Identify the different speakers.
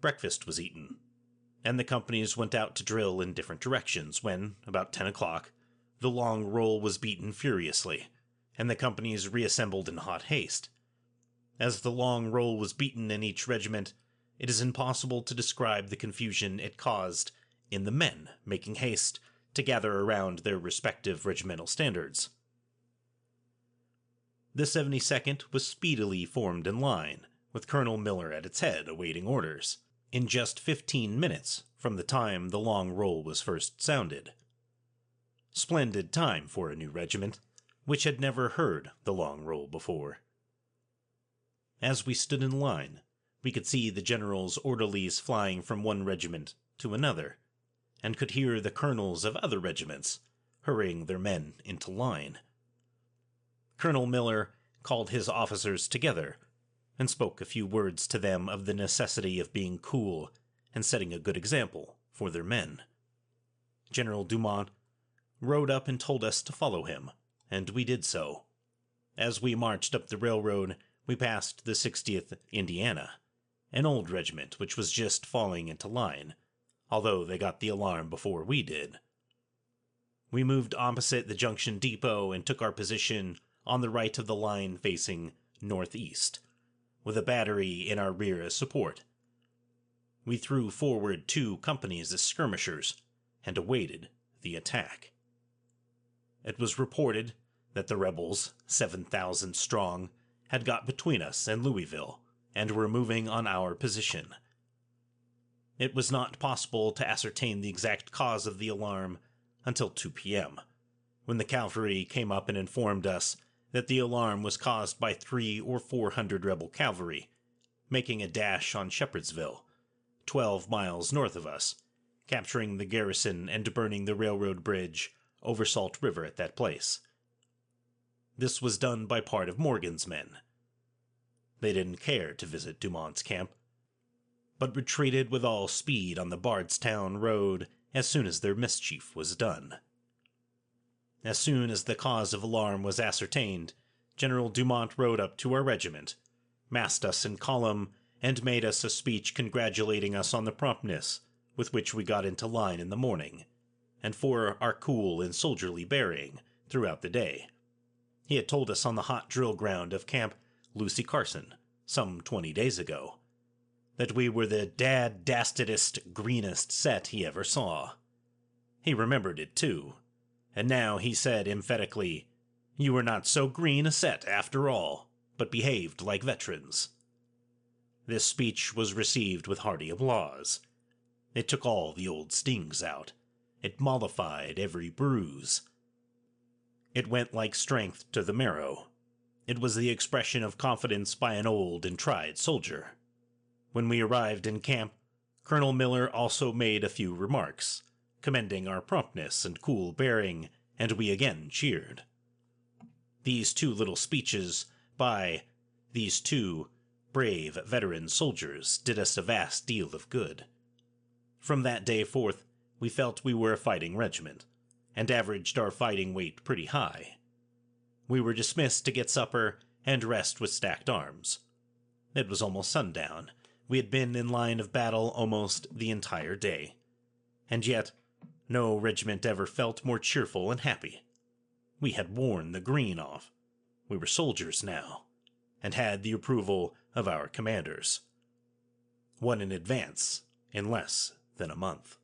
Speaker 1: breakfast was eaten, and the companies went out to drill in different directions when, about 10 o'clock, the long roll was beaten furiously, and the companies reassembled in hot haste. As the long roll was beaten in each regiment, it is impossible to describe the confusion it caused in the men making haste to gather around their respective regimental standards. The 72nd was speedily formed in line, with Colonel Miller at its head awaiting orders, in just 15 minutes from the time the long roll was first sounded. Splendid time for a new regiment, which had never heard the long roll before. As we stood in line, we could see the general's orderlies flying from one regiment to another, and could hear the colonels of other regiments hurrying their men into line. Colonel Miller called his officers together and spoke a few words to them of the necessity of being cool and setting a good example for their men. General Dumont rode up and told us to follow him, and we did so. As we marched up the railroad, we passed the 60th Indiana, an old regiment which was just falling into line, although they got the alarm before we did. We moved opposite the junction depot and took our position on the right of the line facing northeast, with a battery in our rear as support. We threw forward 2 companies as skirmishers and awaited the attack. It was reported that the rebels, 7,000 strong, had got between us and Louisville and were moving on our position. It was not possible to ascertain the exact cause of the alarm until 2 p.m., when the cavalry came up and informed us that the alarm was caused by 300 or 400 rebel cavalry, making a dash on Shepherdsville, 12 miles north of us, capturing the garrison and burning the railroad bridge over Salt River at that place. This was done by part of Morgan's men. They didn't care to visit Dumont's camp, but retreated with all speed on the Bardstown road as soon as their mischief was done. As soon as the cause of alarm was ascertained, General Dumont rode up to our regiment, massed us in column, and made us a speech congratulating us on the promptness with which we got into line in the morning, and for our cool and soldierly bearing throughout the day. He had told us on the hot drill ground of Camp Lucy Carson, some 20 days ago, that we were the dastardest, greenest set he ever saw. He remembered it, too, and now he said emphatically, "You were not so green a set after all, but behaved like veterans." This speech was received with hearty applause. It took all the old stings out. It mollified every bruise. It went like strength to the marrow. It was the expression of confidence by an old and tried soldier. When we arrived in camp, Colonel Miller also made a few remarks, commending our promptness and cool bearing, and we again cheered. These 2 little speeches by these 2 brave veteran soldiers did us a vast deal of good. From that day forth, we felt we were a fighting regiment, and averaged our fighting weight pretty high. We were dismissed to get supper and rest with stacked arms. It was almost sundown. We had been in line of battle almost the entire day, and yet no regiment ever felt more cheerful and happy. We had worn the green off. We were soldiers now, and had the approval of our commanders. One in advance in less than a month.